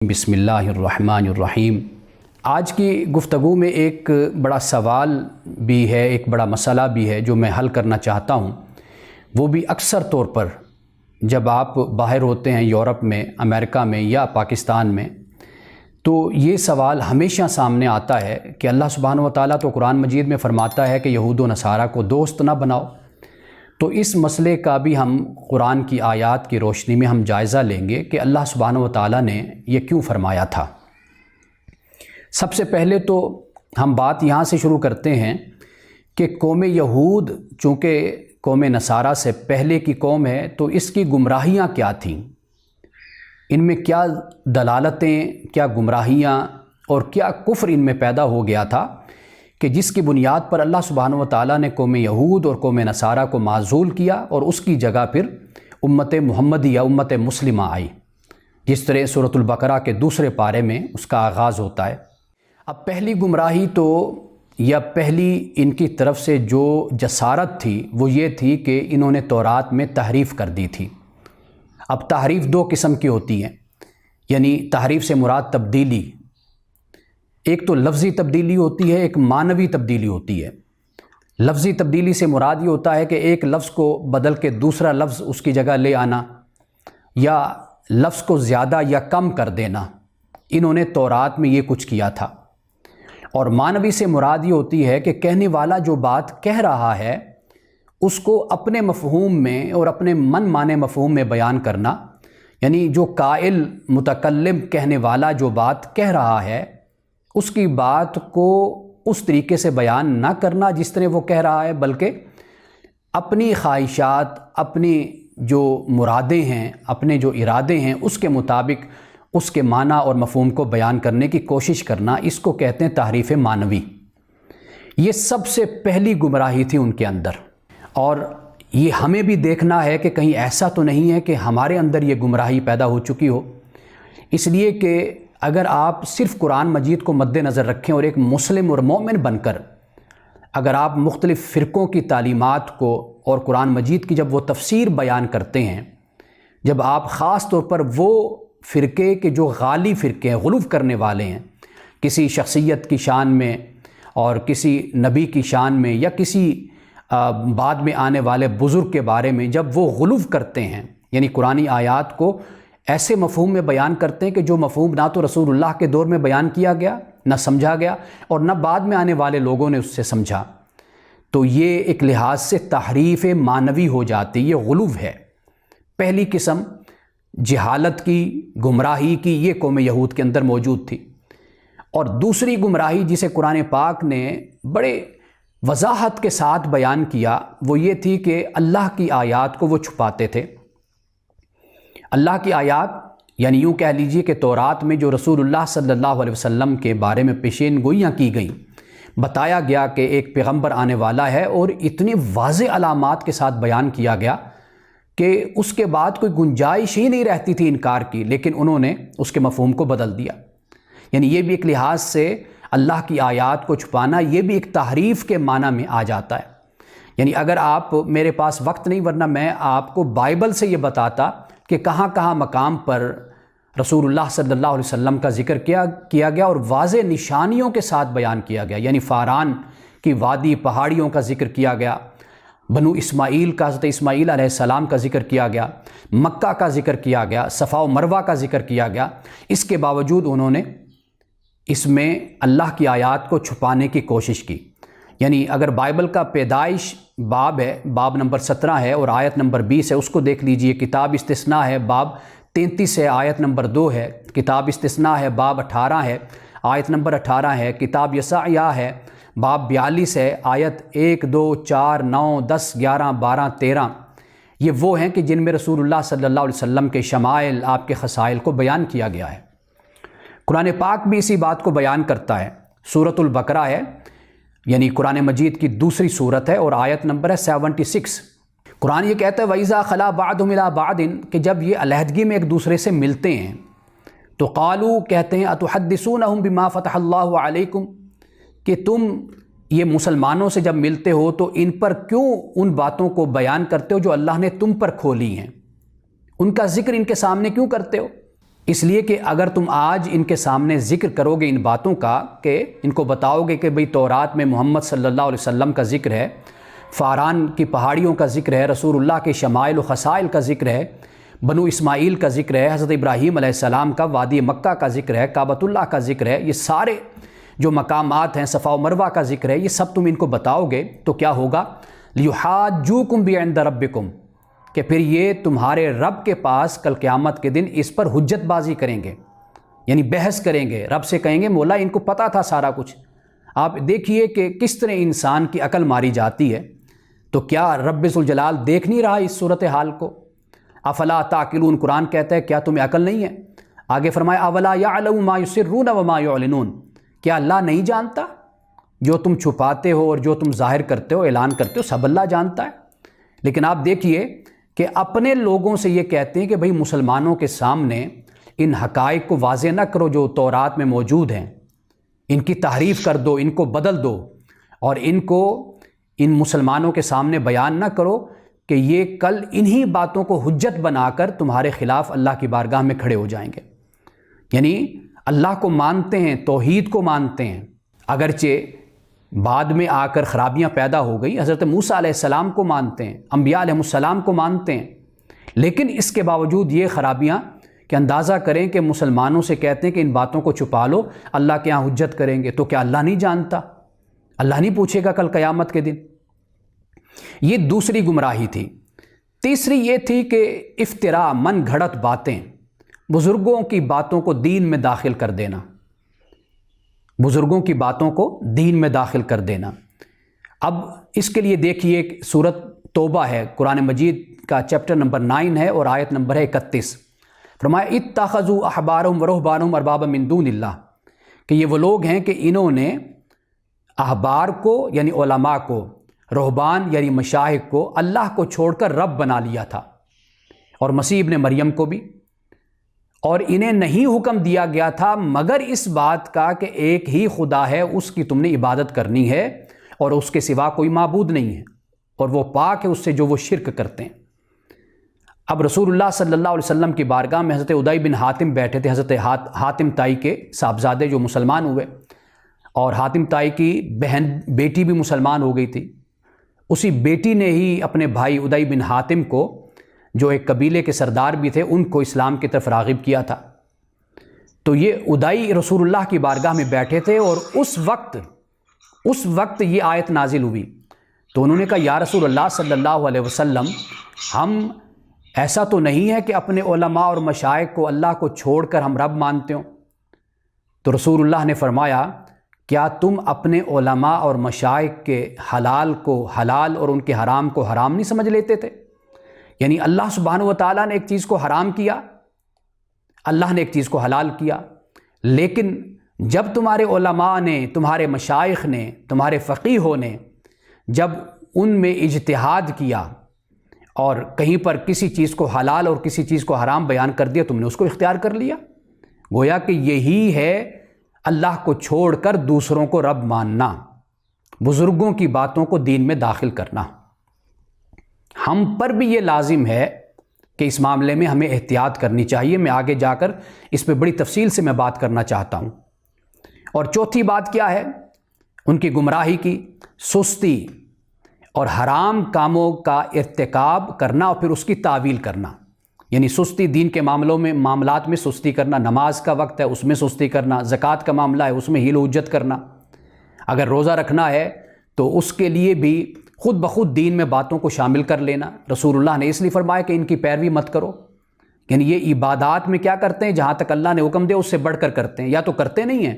بسم اللہ الرحمن الرحیم۔ آج کی گفتگو میں ایک بڑا سوال بھی ہے، ایک بڑا مسئلہ بھی ہے جو میں حل کرنا چاہتا ہوں۔ وہ بھی اکثر طور پر جب آپ باہر ہوتے ہیں، یورپ میں، امریکہ میں یا پاکستان میں، تو یہ سوال ہمیشہ سامنے آتا ہے کہ اللہ سبحانہ و تعالیٰ تو قرآن مجید میں فرماتا ہے کہ یہود و نصارہ کو دوست نہ بناؤ۔ تو اس مسئلے کا بھی ہم قرآن کی آیات کی روشنی میں ہم جائزہ لیں گے کہ اللہ سبحانہ و تعالیٰ نے یہ کیوں فرمایا تھا۔ سب سے پہلے تو ہم بات یہاں سے شروع کرتے ہیں کہ قوم یہود چونکہ قوم نصارہ سے پہلے کی قوم ہے، تو اس کی گمراہیاں کیا تھیں، ان میں کیا دلالتیں، کیا گمراہیاں اور کیا کفر ان میں پیدا ہو گیا تھا کہ جس کی بنیاد پر اللہ سبحانہ و تعالیٰ نے قوم یہود اور قوم نصارہ کو معزول کیا اور اس کی جگہ پھر امت محمدی یا امت مسلمہ آئی، جس طرح سورۃ البقرہ کے دوسرے پارے میں اس کا آغاز ہوتا ہے۔ اب پہلی گمراہی تو یا پہلی ان کی طرف سے جو جسارت تھی وہ یہ تھی کہ انہوں نے تورات میں تحریف کر دی تھی۔ اب تحریف دو قسم کی ہوتی ہیں، یعنی تحریف سے مراد تبدیلی، ایک تو لفظی تبدیلی ہوتی ہے، ایک معنوی تبدیلی ہوتی ہے۔ لفظی تبدیلی سے مراد یہ ہوتا ہے کہ ایک لفظ کو بدل کے دوسرا لفظ اس کی جگہ لے آنا یا لفظ کو زیادہ یا کم کر دینا، انہوں نے تورات میں یہ کچھ کیا تھا۔ اور معنوی سے مراد یہ ہوتی ہے کہ کہنے والا جو بات کہہ رہا ہے اس کو اپنے مفہوم میں اور اپنے من مانے مفہوم میں بیان کرنا، یعنی جو قائل متکلم کہنے والا جو بات کہہ رہا ہے اس کی بات کو اس طریقے سے بیان نہ کرنا جس طرح وہ کہہ رہا ہے، بلکہ اپنی خواہشات، اپنی جو مرادیں ہیں، اپنے جو ارادے ہیں اس کے مطابق اس کے معنی اور مفہوم کو بیان کرنے کی کوشش کرنا، اس کو کہتے ہیں تحریف معنوی۔ یہ سب سے پہلی گمراہی تھی ان کے اندر، اور یہ ہمیں بھی دیکھنا ہے کہ کہیں ایسا تو نہیں ہے کہ ہمارے اندر یہ گمراہی پیدا ہو چکی ہو۔ اس لیے کہ اگر آپ صرف قرآن مجید کو مد نظر رکھیں اور ایک مسلم اور مومن بن کر اگر آپ مختلف فرقوں کی تعلیمات کو اور قرآن مجید کی جب وہ تفسیر بیان کرتے ہیں، جب آپ خاص طور پر وہ فرقے کے جو غالی فرقے ہیں، غلو کرنے والے ہیں کسی شخصیت کی شان میں اور کسی نبی کی شان میں یا کسی بعد میں آنے والے بزرگ کے بارے میں، جب وہ غلو کرتے ہیں، یعنی قرآنی آیات کو ایسے مفہوم میں بیان کرتے ہیں کہ جو مفہوم نہ تو رسول اللہ کے دور میں بیان کیا گیا، نہ سمجھا گیا، اور نہ بعد میں آنے والے لوگوں نے اس سے سمجھا، تو یہ ایک لحاظ سے تحریف معنوی ہو جاتی، یہ غلو ہے۔ پہلی قسم جہالت کی، گمراہی کی، یہ قوم یہود کے اندر موجود تھی۔ اور دوسری گمراہی جسے قرآن پاک نے بڑے وضاحت کے ساتھ بیان کیا وہ یہ تھی کہ اللہ کی آیات کو وہ چھپاتے تھے۔ اللہ کی آیات یعنی یوں کہہ لیجئے کہ تورات میں جو رسول اللہ صلی اللہ علیہ وسلم کے بارے میں پیشین گوئیاں کی گئیں، بتایا گیا کہ ایک پیغمبر آنے والا ہے، اور اتنی واضح علامات کے ساتھ بیان کیا گیا کہ اس کے بعد کوئی گنجائش ہی نہیں رہتی تھی انکار کی، لیکن انہوں نے اس کے مفہوم کو بدل دیا۔ یعنی یہ بھی ایک لحاظ سے اللہ کی آیات کو چھپانا، یہ بھی ایک تحریف کے معنی میں آ جاتا ہے۔ یعنی اگر آپ، میرے پاس وقت نہیں ورنہ میں آپ کو بائبل سے یہ بتاتا کہ کہاں کہاں مقام پر رسول اللہ صلی اللہ علیہ وسلم کا ذکر کیا گیا اور واضح نشانیوں کے ساتھ بیان کیا گیا، یعنی فاران کی وادی، پہاڑیوں کا ذکر کیا گیا، بنو اسماعیل کا، حضرت اسماعیل علیہ السلام کا ذکر کیا گیا، مکہ کا ذکر کیا گیا، صفا و مروہ کا ذکر کیا گیا۔ اس کے باوجود انہوں نے اس میں اللہ کی آیات کو چھپانے کی کوشش کی۔ یعنی اگر بائبل کا پیدائش باب ہے، باب نمبر 17 ہے اور آیت نمبر 20 ہے، اس کو دیکھ لیجئے۔ کتاب استثناء ہے، باب 33 ہے، آیت نمبر 2 ہے۔ کتاب استثناء ہے، باب 18 ہے، آیت نمبر 18 ہے۔ کتاب یسعیاہ ہے، باب 42 ہے، آیت 1 2 4 9 10 11 12 13۔ یہ وہ ہیں کہ جن میں رسول اللہ صلی اللہ علیہ وسلم کے شمائل، آپ کے خصائل کو بیان کیا گیا ہے۔ قرآن پاک بھی اسی بات کو بیان کرتا ہے۔ سورۃ البقرہ ہے، یعنی قرآن مجید کی دوسری صورت ہے اور آیت نمبر ہے 76۔ قرآن یہ کہتا ہے وَإِذَا خَلَا بَعْضُهُمْ إِلَىٰ بَعْضٍ، کہ جب یہ علیحدگی میں ایک دوسرے سے ملتے ہیں تو قالوا، کہتے ہیں أَتُحَدِّثُونَهُم بِمَا فَتَحَ اللَّهُ عَلَيْكُمْ، کہ تم یہ مسلمانوں سے جب ملتے ہو تو ان پر کیوں ان باتوں کو بیان کرتے ہو جو اللہ نے تم پر کھولی ہیں، ان کا ذکر ان کے سامنے کیوں کرتے ہو؟ اس لیے کہ اگر تم آج ان کے سامنے ذکر کرو گے ان باتوں کا، کہ ان کو بتاؤ گے کہ بھئی تورات میں محمد صلی اللہ علیہ وسلم کا ذکر ہے، فاران کی پہاڑیوں کا ذکر ہے، رسول اللہ کے شمائل و خصائل کا ذکر ہے، بنو اسماعیل کا ذکر ہے، حضرت ابراہیم علیہ السلام کا وادی مکہ کا ذکر ہے، کعبۃ اللہ کا ذکر ہے، یہ سارے جو مقامات ہیں، صفا و مروہ کا ذکر ہے، یہ سب تم ان کو بتاؤ گے تو کیا ہوگا؟ لِيُحَاجُّوكُمْ بِعِندَ رَبِّكُمْ، کہ پھر یہ تمہارے رب کے پاس کل قیامت کے دن اس پر حجت بازی کریں گے، یعنی بحث کریں گے، رب سے کہیں گے مولا ان کو پتہ تھا سارا کچھ۔ آپ دیکھیے کہ کس طرح انسان کی عقل ماری جاتی ہے، تو کیا رب ذوالجلال دیکھ نہیں رہا اس صورتحال کو؟ افلا تعقلون، قرآن کہتا ہے کیا تمہیں عقل نہیں ہے؟ آگے فرمایا اولا یعلم ما یسرون وما یعلنون، کیا اللہ نہیں جانتا؟ جو تم چھپاتے ہو اور جو تم ظاہر کرتے ہو، اعلان کرتے ہو، سب اللہ جانتا ہے۔ لیکن آپ دیکھیے کہ اپنے لوگوں سے یہ کہتے ہیں کہ بھئی مسلمانوں کے سامنے ان حقائق کو واضح نہ کرو جو تورات میں موجود ہیں، ان کی تحریف کر دو، ان کو بدل دو، اور ان کو ان مسلمانوں کے سامنے بیان نہ کرو کہ یہ کل انہی باتوں کو حجت بنا کر تمہارے خلاف اللہ کی بارگاہ میں کھڑے ہو جائیں گے۔ یعنی اللہ کو مانتے ہیں، توحید کو مانتے ہیں، اگرچہ بعد میں آ کر خرابیاں پیدا ہو گئی، حضرت موسیٰ علیہ السلام کو مانتے ہیں، انبیاء علیہ السلام کو مانتے ہیں، لیکن اس کے باوجود یہ خرابیاں کہ اندازہ کریں کہ مسلمانوں سے کہتے ہیں کہ ان باتوں کو چھپا لو، اللہ کے ہاں حجت کریں گے، تو کیا اللہ نہیں جانتا؟ اللہ نہیں پوچھے گا کل قیامت کے دن؟ یہ دوسری گمراہی تھی۔ تیسری یہ تھی کہ افتراء، من گھڑت باتیں، بزرگوں کی باتوں کو دین میں داخل کر دینا، بزرگوں کی باتوں کو دین میں داخل کر دینا۔ اب اس کے لیے دیکھیے سورۃ توبہ ہے، قرآن مجید کا چیپٹر نمبر 9 ہے اور آیت نمبر ہے 31۔ فرمایا اتخذوا احبارهم ورہبانهم اربابا من دون اللہ، کہ یہ وہ لوگ ہیں کہ انہوں نے احبار کو یعنی علماء کو، رہبان یعنی مشائخ کو اللہ کو چھوڑ کر رب بنا لیا تھا، اور مسیح ابن مریم کو بھی، اور انہیں نہیں حکم دیا گیا تھا مگر اس بات کا کہ ایک ہی خدا ہے، اس کی تم نے عبادت کرنی ہے اور اس کے سوا کوئی معبود نہیں ہے، اور وہ پاک ہے اس سے جو وہ شرک کرتے ہیں۔ اب رسول اللہ صلی اللہ علیہ وسلم کی بارگاہ میں حضرت عدی بن حاتم بیٹھے تھے، حضرت حاتم طائی کے صاحبزادے جو مسلمان ہوئے، اور حاتم طائی کی بیٹی بھی مسلمان ہو گئی تھی۔ اسی بیٹی نے ہی اپنے بھائی عدی بن حاتم کو، جو ایک قبیلے کے سردار بھی تھے، ان کو اسلام کی طرف راغب کیا تھا۔ تو یہ عدی رسول اللہ کی بارگاہ میں بیٹھے تھے، اور اس وقت یہ آیت نازل ہوئی، تو انہوں نے کہا یا رسول اللہ صلی اللہ علیہ وسلم، ہم ایسا تو نہیں ہے کہ اپنے علماء اور مشائخ کو اللہ کو چھوڑ کر ہم رب مانتے ہوں؟ تو رسول اللہ نے فرمایا کیا تم اپنے علماء اور مشائخ کے حلال کو حلال اور ان کے حرام کو حرام نہیں سمجھ لیتے تھے؟ یعنی اللہ سبحانہ و تعالیٰ نے ایک چیز کو حرام کیا، اللہ نے ایک چیز کو حلال کیا، لیکن جب تمہارے علماء نے، تمہارے مشائخ نے، تمہارے فقیہوں نے جب ان میں اجتہاد کیا اور کہیں پر کسی چیز کو حلال اور کسی چیز کو حرام بیان کر دیا، تم نے اس کو اختیار کر لیا۔ گویا کہ یہی ہے اللہ کو چھوڑ کر دوسروں کو رب ماننا، بزرگوں کی باتوں کو دین میں داخل کرنا۔ ہم پر بھی یہ لازم ہے کہ اس معاملے میں ہمیں احتیاط کرنی چاہیے۔ میں آگے جا کر اس پہ بڑی تفصیل سے میں بات کرنا چاہتا ہوں۔ اور چوتھی بات کیا ہے ان کی گمراہی کی؟ سستی اور حرام کاموں کا ارتکاب کرنا اور پھر اس کی تعویل کرنا۔ یعنی سستی دین کے معاملات میں سستی کرنا، نماز کا وقت ہے اس میں سستی کرنا، زکوٰۃ کا معاملہ ہے اس میں حیل و حجت کرنا، اگر روزہ رکھنا ہے تو اس کے لیے بھی خود بخود دین میں باتوں کو شامل کر لینا۔ رسول اللہ نے اس لیے فرمایا کہ ان کی پیروی مت کرو، یعنی یہ عبادات میں کیا کرتے ہیں، جہاں تک اللہ نے حکم دے اس سے بڑھ کر کرتے ہیں، یا تو کرتے نہیں ہیں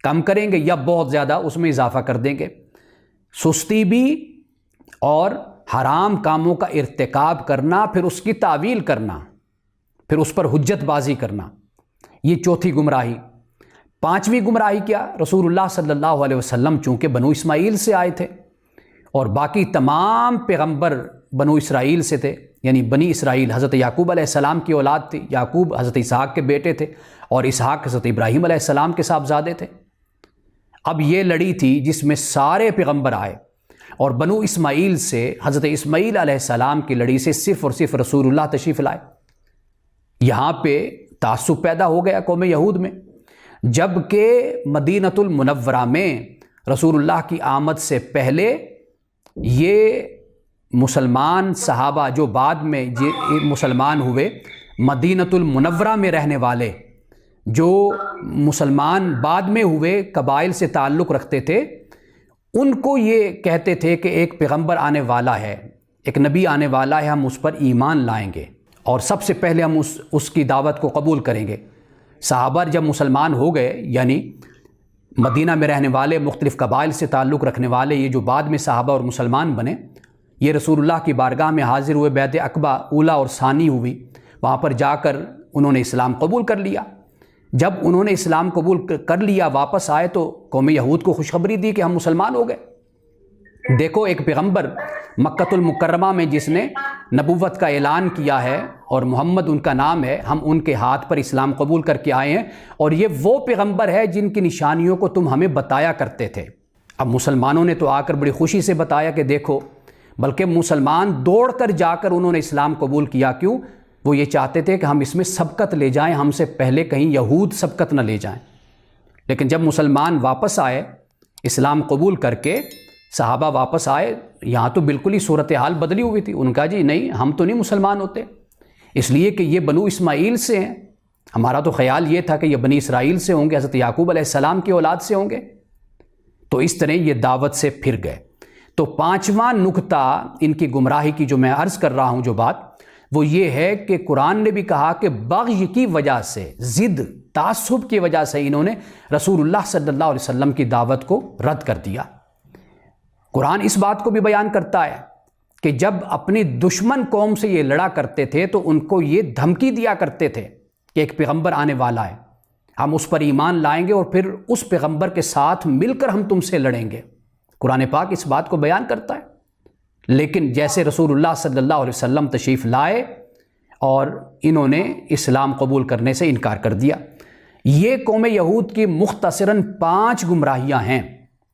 کم کریں گے یا بہت زیادہ اس میں اضافہ کر دیں گے۔ سستی بھی اور حرام کاموں کا ارتکاب کرنا، پھر اس کی تعویل کرنا، پھر اس پر حجت بازی کرنا، یہ چوتھی گمراہی۔ پانچویں گمراہی کیا؟ رسول اللہ صلی اللہ علیہ وسلم چونکہ بنو اسماعیل سے آئے تھے اور باقی تمام پیغمبر بنو اسرائیل سے تھے، یعنی بنی اسرائیل حضرت یعقوب علیہ السلام کی اولاد تھی، یعقوب حضرت اسحاق کے بیٹے تھے اور اسحاق حضرت ابراہیم علیہ السلام کے صاحبزادے تھے۔ اب یہ لڑی تھی جس میں سارے پیغمبر آئے، اور بنو اسماعیل سے حضرت اسماعیل علیہ السلام کی لڑی سے صرف اور صرف رسول اللہ تشریف لائے۔ یہاں پہ تعصب پیدا ہو گیا قوم یہود میں، جبکہ مدینۃ المنورہ میں رسول اللہ کی آمد سے پہلے یہ مسلمان صحابہ جو بعد میں مسلمان ہوئے، مدینۃ المنورہ میں رہنے والے جو مسلمان بعد میں ہوئے، قبائل سے تعلق رکھتے تھے، ان کو یہ کہتے تھے کہ ایک پیغمبر آنے والا ہے، ایک نبی آنے والا ہے، ہم اس پر ایمان لائیں گے اور سب سے پہلے ہم اس کی دعوت کو قبول کریں گے۔ صحابہ جب مسلمان ہو گئے، یعنی مدینہ میں رہنے والے مختلف قبائل سے تعلق رکھنے والے یہ جو بعد میں صحابہ اور مسلمان بنے، یہ رسول اللہ کی بارگاہ میں حاضر ہوئے، بیعت عقبہ اولا اور ثانی ہوئی، وہاں پر جا کر انہوں نے اسلام قبول کر لیا۔ جب انہوں نے اسلام قبول کر لیا، واپس آئے تو قوم یہود کو خوشخبری دی کہ ہم مسلمان ہو گئے۔ دیکھو ایک پیغمبر مکۃ المکرمہ میں جس نے نبوت کا اعلان کیا ہے اور محمد ان کا نام ہے، ہم ان کے ہاتھ پر اسلام قبول کر کے آئے ہیں، اور یہ وہ پیغمبر ہے جن کی نشانیوں کو تم ہمیں بتایا کرتے تھے۔ اب مسلمانوں نے تو آ کر بڑی خوشی سے بتایا کہ دیکھو، بلکہ مسلمان دوڑ کر جا کر انہوں نے اسلام قبول کیا۔ کیوں؟ وہ یہ چاہتے تھے کہ ہم اس میں سبقت لے جائیں، ہم سے پہلے کہیں یہود سبقت نہ لے جائیں۔ لیکن جب مسلمان واپس آئے اسلام قبول کر کے، صحابہ واپس آئے، یہاں تو بالکل ہی صورتحال بدلی ہوئی تھی۔ ان کا جی نہیں، ہم تو نہیں مسلمان ہوتے، اس لیے کہ یہ بنو اسماعیل سے ہیں، ہمارا تو خیال یہ تھا کہ یہ بنی اسرائیل سے ہوں گے، حضرت یعقوب علیہ السلام کی اولاد سے ہوں گے۔ تو اس طرح یہ دعوت سے پھر گئے۔ تو پانچواں نکتہ ان کی گمراہی کی جو میں عرض کر رہا ہوں جو بات، وہ یہ ہے کہ قرآن نے بھی کہا کہ بغی کی وجہ سے، ضد تعصب کی وجہ سے انہوں نے رسول اللہ صلی اللہ علیہ وسلم کی دعوت کو رد کر دیا۔ قرآن اس بات کو بھی بیان کرتا ہے کہ جب اپنی دشمن قوم سے یہ لڑا کرتے تھے تو ان کو یہ دھمکی دیا کرتے تھے کہ ایک پیغمبر آنے والا ہے، ہم اس پر ایمان لائیں گے اور پھر اس پیغمبر کے ساتھ مل کر ہم تم سے لڑیں گے۔ قرآن پاک اس بات کو بیان کرتا ہے۔ لیکن جیسے رسول اللہ صلی اللہ علیہ وسلم تشریف لائے اور انہوں نے اسلام قبول کرنے سے انکار کر دیا۔ یہ قوم یہود کی مختصراً 5 گمراہیاں ہیں۔